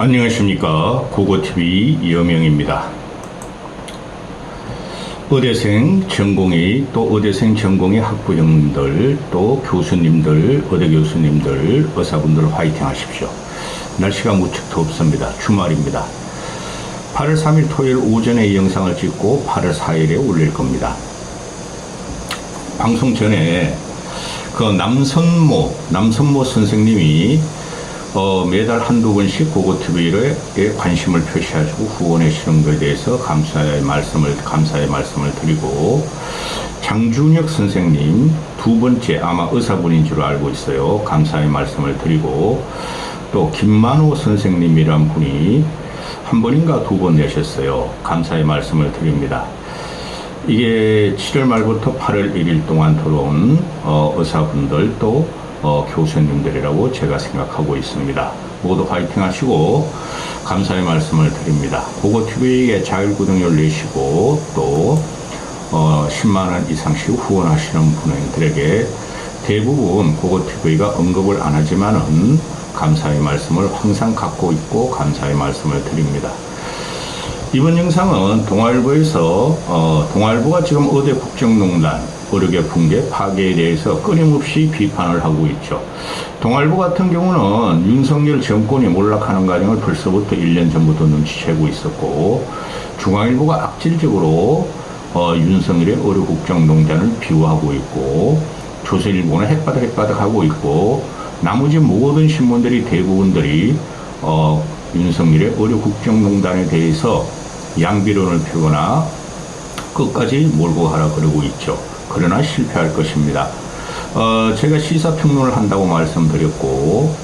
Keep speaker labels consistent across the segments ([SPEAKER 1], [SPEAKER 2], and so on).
[SPEAKER 1] 안녕하십니까. 고고TV 이여명입니다. 의대생 전공의 또 의대생 전공의 학부형님들 또 교수님들 의대 교수님들 의사분들 화이팅 하십시오. 날씨가 무척 덥습니다. 주말입니다. 8월 3일 토요일 오전에 이 영상을 찍고 8월 4일에 올릴 겁니다. 방송 전에 그 남선모 선생님이 매달 한두 번씩 고고TV에 관심을 표시하시고 후원해 주시는 것에 대해서 감사의 말씀을 드리고, 장준혁 선생님 두 번째 아마 의사분인 줄 알고 있어요. 감사의 말씀을 드리고, 또 김만호 선생님이란 분이 한 번인가 두 번 내셨어요. 감사의 말씀을 드립니다. 이게 7월 말부터 8월 1일 동안 들어온 의사분들 또 교수님들이라고 제가 생각하고 있습니다. 모두 화이팅 하시고 감사의 말씀을 드립니다. 고고TV에 자율구독료 내시고 또 10만원 이상씩 후원하시는 분들에게 대부분 고고TV가 언급을 안 하지만은 감사의 말씀을 항상 갖고 있고 감사의 말씀을 드립니다. 이번 영상은 동아일보에서 동아일보가 지금 의대 국정농단 의료계 붕괴 파괴에 대해서 끊임없이 비판을 하고 있죠. 동아일보 같은 경우는 윤석열 정권이 몰락하는 과정을 벌써부터 1년 전부터 눈치채고 있었고, 중앙일보가 악질적으로 윤석열의 의료 국정농단을 비유하고 있고, 조선일보는 핵바닥 하고 있고, 나머지 모든 신문들이 대부분들이 윤석열의 의료 국정농단에 대해서 양비론을 펴거나 끝까지 몰고 가라 그러고 있죠. 그러나 실패할 것입니다. 제가 시사평론을 한다고 말씀드렸고,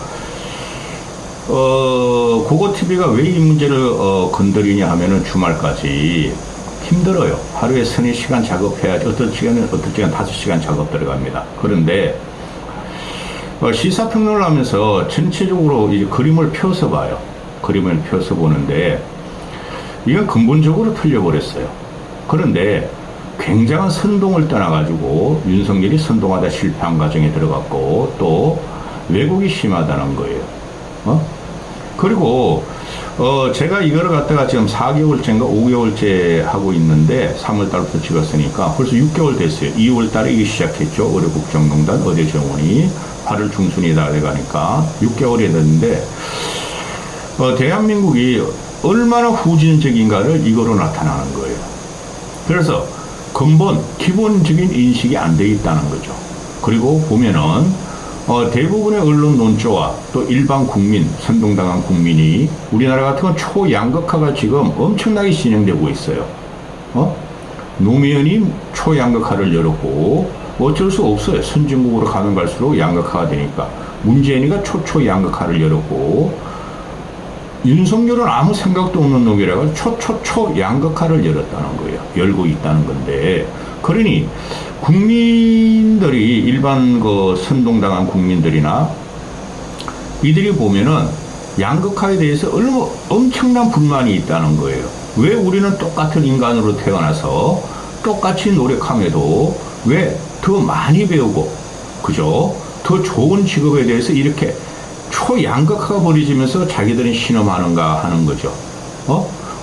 [SPEAKER 1] 고고TV가 왜 이 문제를 건드리냐 하면은 주말까지 힘들어요. 하루에 3-4시간 작업해야지. 어떤 시간 5시간 작업 들어갑니다. 그런데 시사평론을 하면서 전체적으로 이제 그림을 펴서 봐요. 그림을 펴서 보는데 이건 근본적으로 틀려버렸어요. 그런데 굉장한 선동을 떠나가지고 윤석열이 선동하다 실패한 과정에 들어갔고, 또 왜곡이 심하다는 거예요. 그리고 제가 이거를 갖다가 지금 4개월째인가 5개월째 하고 있는데 3월달부터 찍었으니까 벌써 6개월 됐어요. 2월달에 이게 시작했죠. 의료 국정농단 의대 정원이 8월 중순이 다 돼가니까 6개월이 됐는데 대한민국이 얼마나 후진적인가를 이거로 나타나는 거예요. 그래서 기본적인 인식이 안 돼 있다는 거죠. 그리고 보면은 대부분의 언론 논조와 또 일반 국민, 선동당한 국민이 우리나라 같은 건 초양극화가 지금 엄청나게 진행되고 있어요. 노무현이 초양극화를 열었고 어쩔 수 없어요. 선진국으로 가면 갈수록 양극화가 되니까. 문재인이가 초양극화를 열었고, 윤석열은 아무 생각도 없는 놈이라고 양극화를 열었다는 거예요. 열고 있다는 건데, 그러니 국민들이 일반 선동당한 국민들이나 이들이 보면은 양극화에 대해서 엄청난 불만이 있다는 거예요. 왜 우리는 똑같은 인간으로 태어나서 똑같이 노력함에도 왜 더 많이 배우고, 그죠? 더 좋은 직업에 대해서 이렇게 초양극화가 벌어지면서 자기들은 신음하는가 하는 거죠.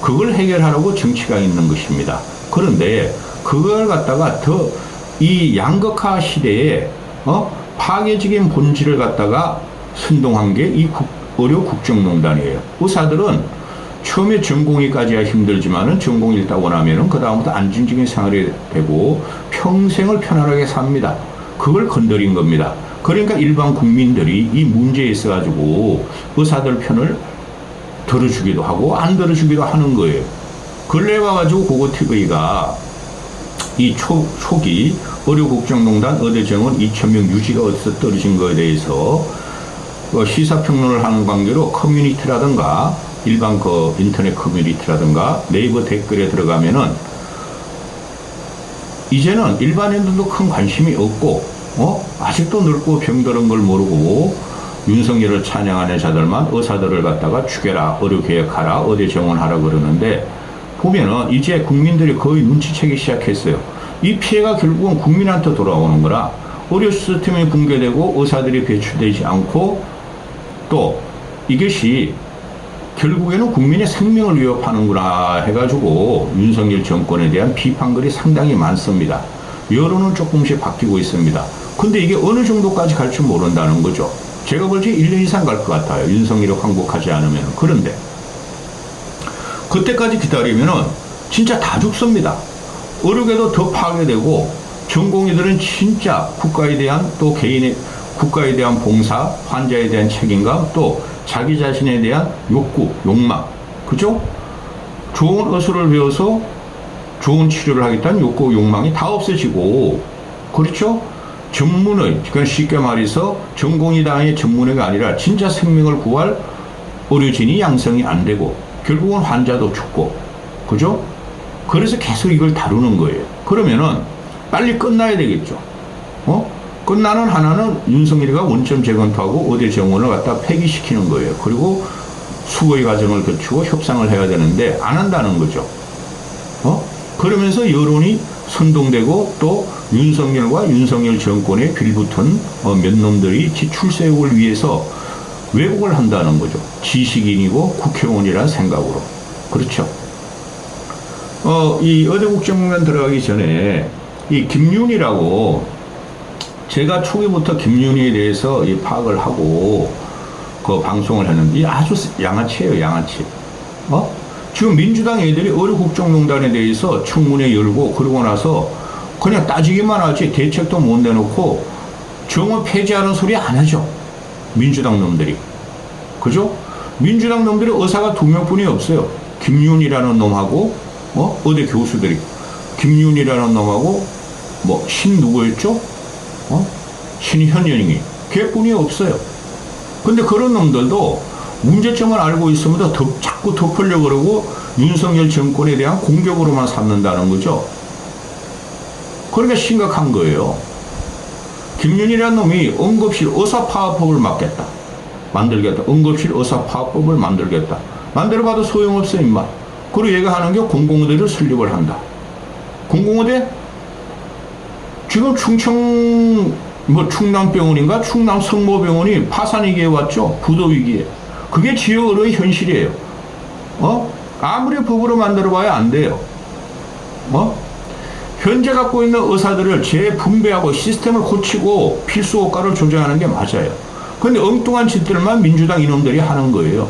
[SPEAKER 1] 그걸 해결하라고 정치가 있는 것입니다. 그런데 그걸 갖다가 더 이 양극화 시대에 파괴적인 본질을 갖다가 선동한 게 이 의료 국정농단이에요. 의사들은 처음에 전공의까지야 힘들지만은 전공의를 따고 나면은 그 다음부터 안정적인 생활이 되고 평생을 편안하게 삽니다. 그걸 건드린 겁니다. 그러니까 일반 국민들이 이 문제에 있어가지고 의사들 편을 들어주기도 하고 안 들어주기도 하는 거예요. 근래에 와가지고 고고TV가 이 초기 의료국정농단 의대정원 2,000명 유지가 어디서 떨어진 거에 대해서 시사평론을 하는 관계로 커뮤니티라든가 일반 인터넷 커뮤니티라든가 네이버 댓글에 들어가면은 이제는 일반인들도 큰 관심이 없고 아직도 늙고 병들은 걸 모르고 윤석열을 찬양하는 자들만 의사들을 갖다가 죽여라, 의료개혁하라, 의대 정원하라 그러는데, 보면은 이제 국민들이 거의 눈치채기 시작했어요. 이 피해가 결국은 국민한테 돌아오는 거라 의료 시스템이 붕괴되고 의사들이 배출되지 않고 또 이것이 결국에는 국민의 생명을 위협하는구나 해가지고 윤석열 정권에 대한 비판글이 상당히 많습니다. 여론은 조금씩 바뀌고 있습니다. 근데 이게 어느 정도까지 갈 줄 모른다는 거죠. 제가 볼 때 1년 이상 갈 것 같아요. 윤석열이 항복하지 않으면. 그런데 그때까지 기다리면은 진짜 다 죽습니다. 어렵게도 더 파괴되고 전공의들은 진짜 국가에 대한 또 개인의 국가에 대한 봉사, 환자에 대한 책임감, 또 자기 자신에 대한 욕구, 욕망, 그죠? 좋은 의술을 배워서 좋은 치료를 하겠다는 욕구, 욕망이 다 없어지고, 그렇죠? 전문의, 그러니까 쉽게 말해서 전공의당의 전문의가 아니라 진짜 생명을 구할 의료진이 양성이 안 되고, 결국은 환자도 죽고, 그죠? 그래서 계속 이걸 다루는 거예요. 그러면은 빨리 끝나야 되겠죠. 끝나는 하나는 윤석열이가 원점 재검토하고 의대 정원을 갖다 폐기시키는 거예요. 그리고 수거의 과정을 거치고 협상을 해야 되는데 안 한다는 거죠. 그러면서 여론이 선동되고 또 윤석열과 윤석열 정권에 빌붙은 몇 놈들이 출세욕을 위해서 왜곡을 한다는 거죠. 지식인이고 국회의원이라는 생각으로. 그렇죠. 이 의대 국정농단 들어가기 전에 이 김윤희라고 제가 초기부터 김윤희에 대해서 이 파악을 하고 그 방송을 했는데 아주 양아치예요, 양아치. 지금 민주당 애들이 의료 국정농단에 대해서 청문회 열고 그러고 나서 그냥 따지기만 하지 대책도 못 내놓고 정원 폐지하는 소리 안 하죠. 민주당 놈들이. 그죠? 민주당 놈들이 의사가 2명뿐이 없어요. 김윤희라는 놈하고 의대 교수들이. 김윤희라는 놈하고 신 누구였죠? 신현영이. 걔뿐이 없어요. 근데 그런 놈들도 문제점을 알고 있으면 자꾸 덮으려고 그러고 윤석열 정권에 대한 공격으로만 삼는다는 거죠. 그러니까 심각한 거예요. 김윤희라는 놈이 응급실 의사파업법을 만들겠다. 응급실 의사파업법을 만들겠다. 만들어봐도 소용없어, 임마. 그리고 얘가 하는 게 공공의대를 설립을 한다. 공공의대? 지금 충남병원인가? 충남성모병원이 파산위기에 왔죠. 부도위기에. 그게 지역의료의 현실이에요. 아무리 법으로 만들어봐야 안 돼요. 현재 갖고 있는 의사들을 재분배하고 시스템을 고치고 필수 호가를 조정하는 게 맞아요. 근데 엉뚱한 짓들만 민주당 이놈들이 하는 거예요.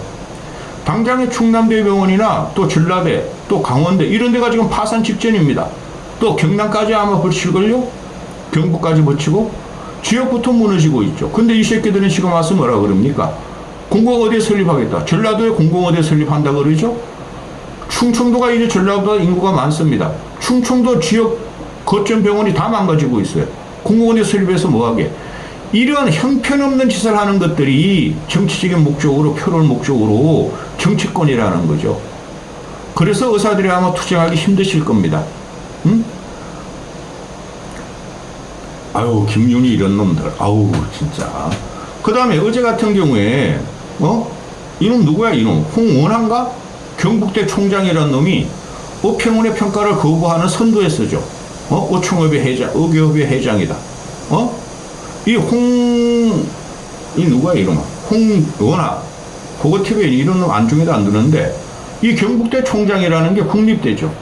[SPEAKER 1] 당장의 충남대병원이나 또 전라대, 또 강원대 이런 데가 지금 파산 직전입니다. 또 경남까지 아마 벌칠걸요? 경북까지 벌치고 지역부터 무너지고 있죠. 근데 이 새끼들은 지금 와서 뭐라 그럽니까? 공공의대 설립하겠다. 전라도에 공공의대 설립한다 그러죠? 충청도가 이제 전라도보다 인구가 많습니다. 충청도 지역 거점 병원이 다 망가지고 있어요. 공공의대 설립해서 뭐하게? 이런 형편없는 짓을 하는 것들이 정치적인 목적으로, 표를 목적으로 정치권이라는 거죠. 그래서 의사들이 아마 투쟁하기 힘드실 겁니다. 응? 아유, 김윤희 이런 놈들. 아우, 진짜. 그 다음에 어제 같은 경우에, 이놈 누구야, 이놈? 홍원한가? 경북대 총장이라는 놈이 의평원의 평가를 거부하는 선두에 서죠. 의교협의 회장이다. 이 누구야, 이놈아? 홍원아. 그거 TV에 이런 놈 안중에도 안 두는데, 이 경북대 총장이라는 게 국립대죠.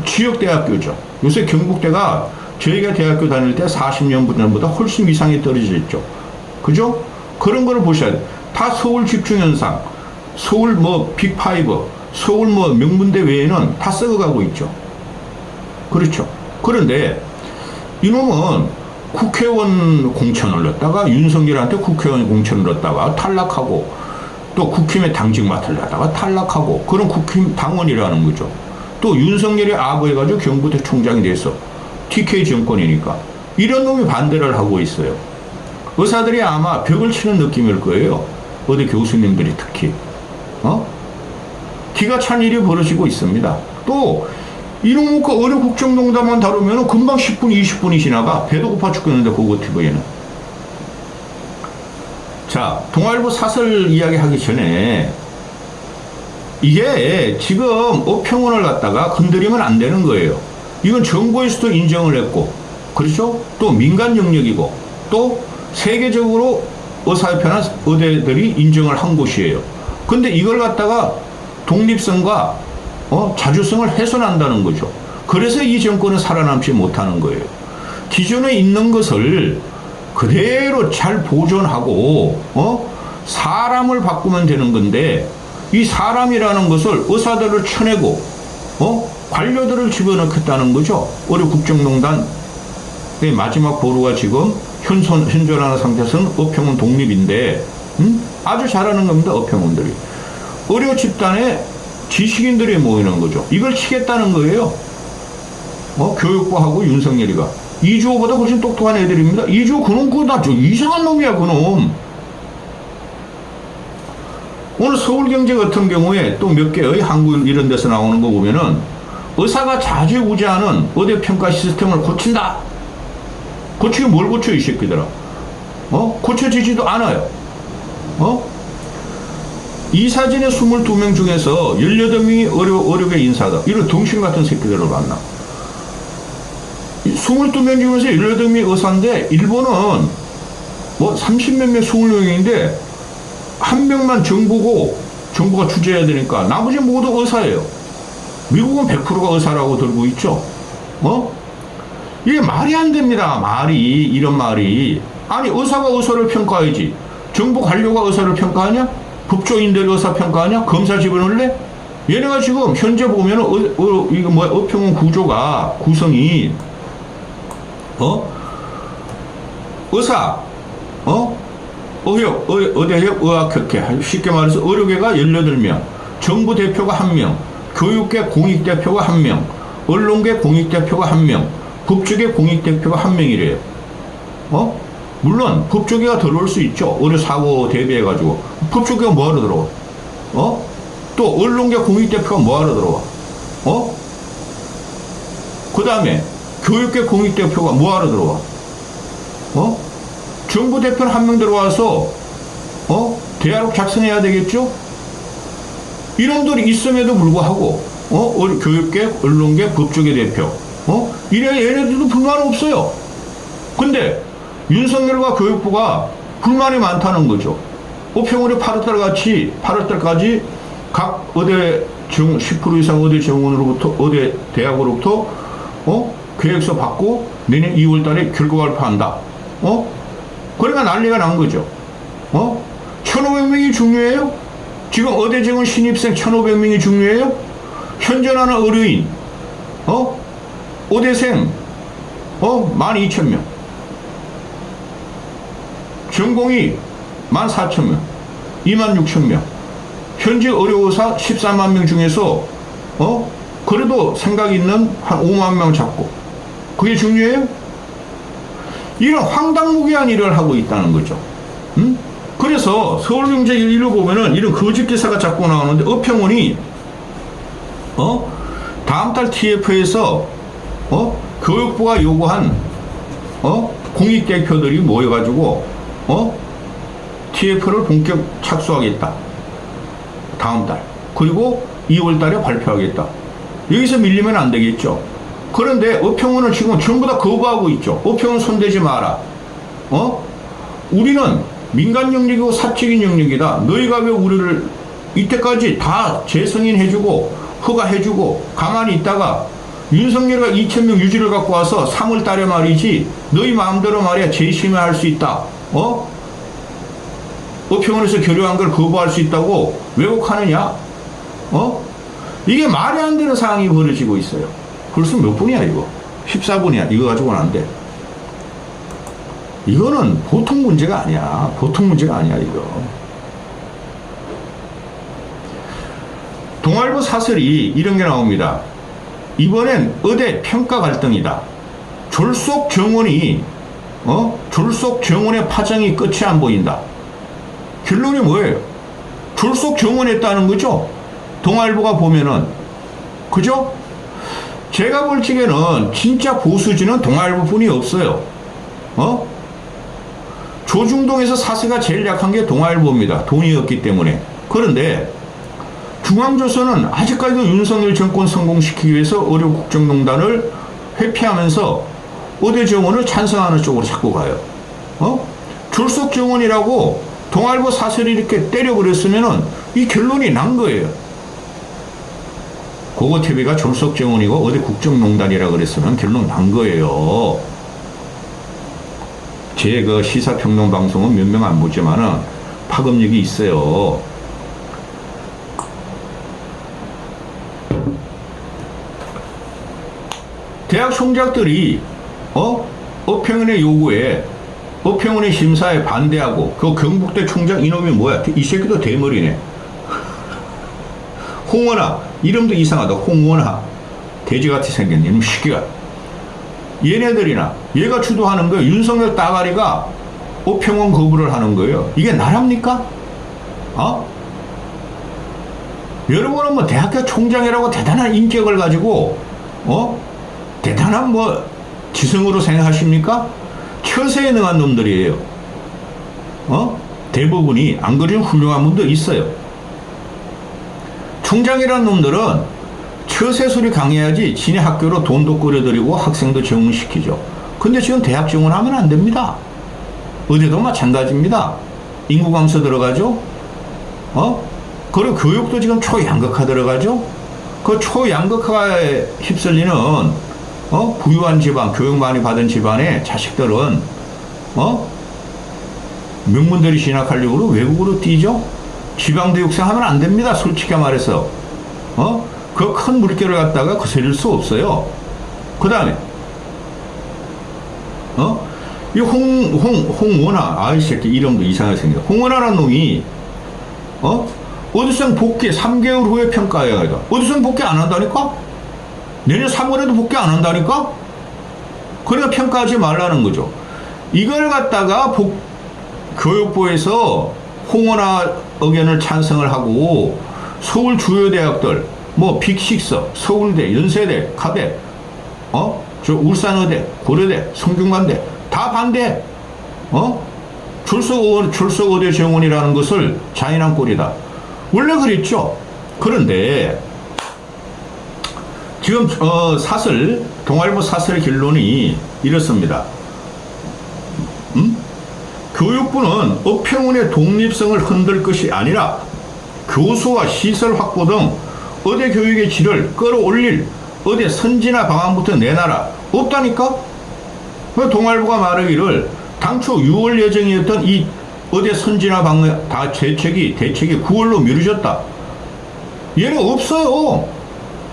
[SPEAKER 1] 지역대학교죠. 요새 경북대가 저희가 대학교 다닐 때 40년 전보다 훨씬 이상이 떨어져 있죠. 그죠? 그런 거를 보셔야 돼요. 다 서울 집중현상, 서울 빅5, 서울 명문대 외에는 다 썩어가고 있죠. 그렇죠. 그런데 이놈은 국회의원 공천을 넣었다가 윤석열한테 국회의원 공천을 넣었다가 탈락하고 또 국힘에 당직 맡으려다가 탈락하고 그런 국힘 당원이라는 거죠. 또 윤석열이 아부해가지고 경북대 총장이 돼서 TK 정권이니까 이런 놈이 반대를 하고 있어요. 의사들이 아마 벽을 치는 느낌일 거예요. 어디 교수님들이 특히. 기가 찬 일이 벌어지고 있습니다. 또 이놈의 의료 국정농단만 다루면 금방 10분, 20분이 지나가. 배도 고파 죽겠는데, 그거 TV에는. 자, 동아일보 사설 이야기 하기 전에 이게 지금 의평원을 갖다가 건드리면 안 되는 거예요. 이건 정부에서도 인정을 했고, 그렇죠? 또 민간 영역이고, 또 세계적으로 의사협회나 의대들이 인정을 한 곳이에요. 근데 이걸 갖다가 독립성과 자주성을 훼손한다는 거죠. 그래서 이 정권은 살아남지 못하는 거예요. 기존에 있는 것을 그대로 잘 보존하고 사람을 바꾸면 되는 건데, 이 사람이라는 것을 의사들을 쳐내고 관료들을 집어넣겠다는 거죠. 올해 국정농단 마지막 보루가 지금 현존하는 상태에서는 의평원 독립인데, 아주 잘하는 겁니다. 의평원들이 의료 집단에 지식인들이 모이는 거죠. 이걸 치겠다는 거예요. 교육부하고 윤석열이가. 이주호보다 훨씬 똑똑한 애들입니다. 이주호 그놈 그거 나 이상한 놈이야 그놈. 오늘 서울경제 같은 경우에 또 몇 개의 한국 이런 데서 나오는 거 보면은 의사가 좌지우지하는 의대 평가 시스템을 고친다. 고치긴 뭘 고쳐 이 새끼들아. 고쳐지지도 않아요. 이 사진의 22명 중에서 18명이 의료계 인사다. 이런 등신 같은 새끼들을 만나. 22명 중에서 18명이 의사인데, 일본은 30몇 명, 20명인데, 한 명만 정부고, 정부가 주재해야 되니까, 나머지 모두 의사예요. 미국은 100%가 의사라고 들고 있죠. 이게 말이 안 됩니다. 이런 말이. 아니, 의사가 의사를 평가해야지. 정부 관료가 의사를 평가하냐? 법조인들이 의사 평가하냐? 검사 집어넣을래? 얘네가 지금 현재 보면은, 의평원 구성이, 의사, 의대협, 의학협회, 쉽게 말해서 의료계가 18명, 정부 대표가 1명, 교육계 공익대표가 1명, 언론계 공익대표가 1명, 법조계 공익대표가 1명이래요. 물론 법조계가 들어올 수 있죠. 의료 사고 대비해가지고. 법조계가 뭐하러 들어와? 또 언론계 공익대표가 뭐하러 들어와? 그 다음에 교육계 공익대표가 뭐하러 들어와? 정부 대표는 1명 들어와서 대화록 작성해야 되겠죠? 이놈들이 있음에도 불구하고 교육계, 언론계, 법조계 대표 이래 얘네들도 불만 없어요. 근데 윤석열과 교육부가 불만이 많다는 거죠. 의평원이 8월달까지 각 의대 10% 이상 의대 정원으로부터 의대 대학으로부터 계획서 받고 내년 2월 달에 결과 발표한다. 그러니까 난리가 난 거죠. 1,500명이 중요해요? 지금 의대 정원 신입생 1,500명이 중요해요? 현존하는 의료인, 의대생, 12,000명. 전공이 14,000명, 26,000명. 현재 의료의사 14만 명 중에서, 그래도 생각 있는 한 5만 명 잡고. 그게 중요해요? 이런 황당무계한 일을 하고 있다는 거죠. 그래서 서울경제 일로 보면은 이런 거짓 기사가 자꾸 나오는데, 의평원이, 다음 달 TF에서, 교육부가 요구한, 공익대표들이 모여가지고, TF를 본격 착수하겠다. 다음 달. 그리고 2월 달에 발표하겠다. 여기서 밀리면 안 되겠죠. 그런데 의평원은 지금 전부 다 거부하고 있죠. 의평원 손대지 마라. 우리는 민간 영역이고 사적인 영역이다. 너희가 왜 우리를 이때까지 다 재승인해주고 허가해주고 가만히 있다가 윤석열과 2,000명 유지를 갖고 와서 3월 달에 말이지 너희 마음대로 말이야 재심의할 수 있다. 의평원에서 결의한 걸 거부할 수 있다고 왜곡하느냐? 이게 말이 안 되는 상황이 벌어지고 있어요. 벌써 몇 분이야 이거? 14분이야. 이거 가지고는 안 돼. 이거는 보통 문제가 아니야. 보통 문제가 아니야 이거. 동아일보 사설이 이런 게 나옵니다. 이번엔 의대 평가 갈등이다. 졸속 정원의 파장이 끝이 안 보인다. 결론이 뭐예요? 졸속 정원했다는 거죠? 동아일보가 보면은. 그죠? 제가 볼 적에는 진짜 보수지는 동아일보뿐이 없어요. 조중동에서 사세가 제일 약한 게 동아일보입니다. 돈이 없기 때문에. 그런데 중앙조선은 아직까지도 윤석열 정권 성공시키기 위해서 의료 국정농단을 회피하면서 의대 정원을 찬성하는 쪽으로 자꾸 가요. 졸속 정원이라고 동아일보 사설이 이렇게 때려버렸으면은 이 결론이 난 거예요. 고고TV가 졸속정원이고 어디 국정농단이라 그랬으면 결론 난 거예요. 제 그 시사평론 방송은 몇 명 안 보지만은 파급력이 있어요. 대학 총장들이 업평원의 요구에 업평원의 심사에 반대하고 그 경북대 총장 이놈이 뭐야? 이 새끼도 대머리네. 홍원아, 이름도 이상하다. 홍원아, 돼지같이 생긴 이놈 시기가. 얘네들이나 얘가 주도하는 거예요. 윤석열 따가리가 업평원 거부를 하는 거예요. 이게 나랍니까? 여러분은 뭐 대학교 총장이라고 대단한 인격을 가지고 대단한 뭐 지성으로 생각하십니까? 처세에 능한 놈들이에요. 대부분이 안 그래도 훌륭한 분도 있어요. 총장이라는 놈들은 처세술이 강해야지 지네 학교로 돈도 끌어들이고 학생도 정원시키죠. 근데 지금 대학 정원하면 안 됩니다. 어디도 마찬가지입니다. 인구 감소 들어가죠. 그리고 교육도 지금 초양극화 들어가죠. 그 초양극화에 휩쓸리는 부유한 집안, 교육 많이 받은 집안의 자식들은 명문대를 진학하려고 외국으로 뛰죠. 지방대 육생하면 안 됩니다. 솔직히 말해서 그 큰 물결을 갖다가 거스릴 수 없어요. 그 다음에 이 홍원아, 아이 새끼 이름도 이상하게 생겨. 홍원아라는 놈이 어디선 복귀 3개월 후에 평가해야 돼. 어디선 복귀 안 한다니까? 내년 3월에도 복귀 안 한다니까? 그러니까 평가하지 말라는 거죠. 이걸 갖다가 교육부에서 홍원아 의견을 찬성을 하고 서울 주요 대학들 뭐 빅6, 서울대, 연세대, 카대, 저 울산의대, 고려대, 성균관대 다 반대. 졸속의대 정원이라는 것을 잔인한 꼴이다. 원래 그랬죠. 그런데 지금 동아일보 사설 결론이 이렇습니다. 교육부는 업평원의 독립성을 흔들 것이 아니라 교수와 시설 확보 등 의대 교육의 질을 끌어올릴 의대 선진화 방안부터 내놔라. 없다니까? 동아일보가 말하기를 당초 6월 예정이었던 이 의대 선진화 방안 다 대책이 9월로 미루셨다. 얘는 없어요.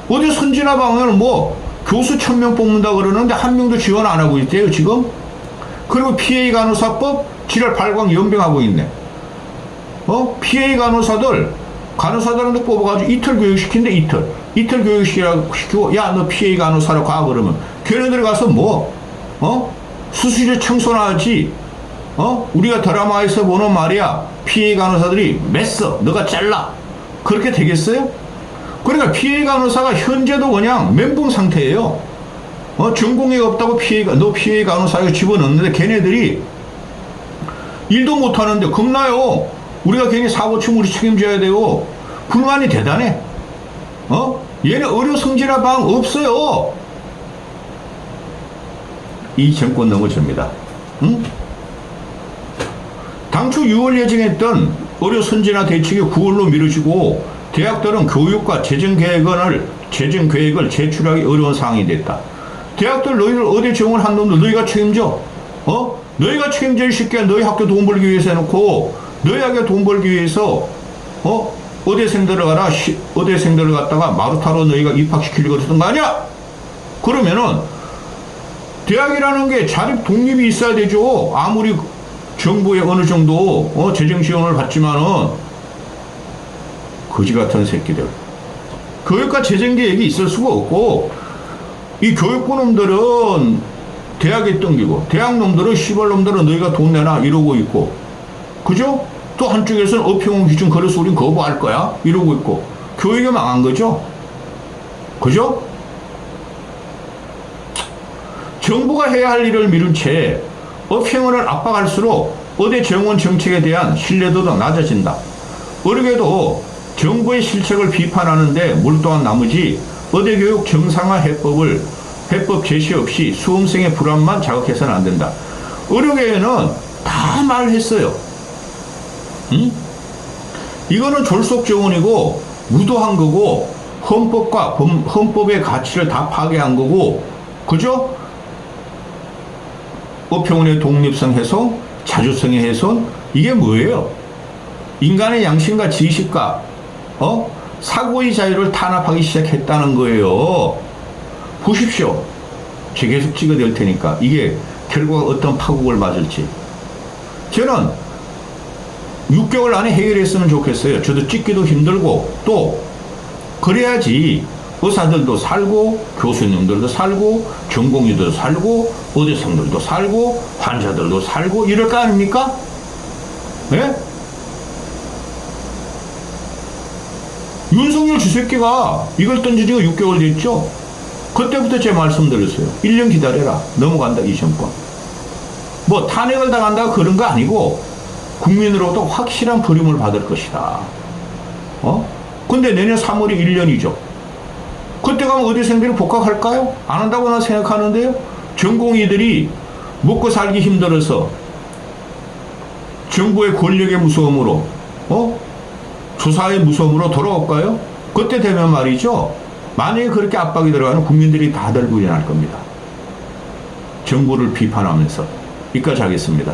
[SPEAKER 1] 의대 선진화 방안을 뭐 교수 1000명 뽑는다 그러는데 한 명도 지원 안 하고 있대요 지금. 그리고 PA 간호사법 지랄 발광 연병하고 있네. PA 간호사들한테 뽑아가지고 이틀 교육시킨대. 이틀 교육시키고 야 너 PA 간호사로 가 그러면 걔네들 가서 뭐 수술실 청소나 하지. 우리가 드라마에서 보는 말이야. PA 간호사들이 맸어 너가 잘라. 그렇게 되겠어요? 그러니까 PA 간호사가 현재도 그냥 멘붕 상태예요. 전공이 없다고 너 PA 간호사에 집어넣는데 걔네들이 일도 못하는데 겁나요. 우리가 괜히 사고 치면 우리 책임져야 돼요. 불만이 대단해. 얘네 의료 성진화 방 없어요. 이 정권 넘어집니다. 당초 6월 예정했던 의료 선진화 대책이 9월로 미뤄지고 대학들은 교육과 재정 계획을 제출하기 어려운 상황이 됐다. 대학들 너희들 의대 지원한 놈들 너희가 책임져. 너희가 책임질 시기에 너희 학교 돈 벌기 위해서 해놓고 너희 학교 돈 벌기 위해서 의대생들을 갖다가 마루타로 너희가 입학시키려고 했던 거 아니야? 그러면은 대학이라는 게 자립 독립이 있어야 되죠. 아무리 정부에 어느 정도 재정 지원을 받지만은 거지 같은 새끼들. 교육과 재정 계획이 있을 수가 없고 이 교육부 놈들은 대학에 땡기고 대학 놈들은 시발 놈들은 너희가 돈 내놔 이러고 있고 그죠? 또 한쪽에서는 업평원 기준 그래서 우린 거부할 거야 이러고 있고 교육이 망한 거죠. 그죠? 정부가 해야 할 일을 미룬 채 업평원을 압박할수록 의대 정원 정책에 대한 신뢰도도 낮아진다. 어렵게도 정부의 실책을 비판하는데 몰두한 나머지 의대교육 정상화 해법 제시 없이 수험생의 불안만 자극해서는 안 된다. 의료계에는 다 말했어요. 응? 이거는 졸속정원이고 무도한 거고 헌법의 가치를 다 파괴한 거고, 그죠? 어평원의 독립성 훼손, 자주성의 훼손, 이게 뭐예요? 인간의 양심과 지식과 사고의 자유를 탄압하기 시작했다는 거예요. 보십시오. 제가 계속 찍어낼 테니까 이게 결과가 어떤 파국을 맞을지. 저는 6개월 안에 해결했으면 좋겠어요. 저도 찍기도 힘들고, 또 그래야지 의사들도 살고 교수님들도 살고 전공의도 살고 의대생들도 살고 환자들도 살고 이럴 거 아닙니까? 네? 윤석열 주새끼가 이걸 던진 지가 6개월 됐죠? 그때부터 제 말씀드렸어요. 1년 기다려라. 넘어간다, 이 정권. 뭐 탄핵을 당한다 그런 거 아니고 국민으로부터 확실한 버림을 받을 것이다. 근데 내년 3월이 1년이죠. 그때 가면 의대생들이 복학할까요? 안 한다고 난 생각하는데요. 전공의들이 먹고 살기 힘들어서 정부의 권력의 무서움으로 조사의 무서움으로 돌아올까요? 그때 되면 말이죠. 만약에 그렇게 압박이 들어가면 국민들이 다들 일어날 겁니다. 정부를 비판하면서. 여기까지 하겠습니다.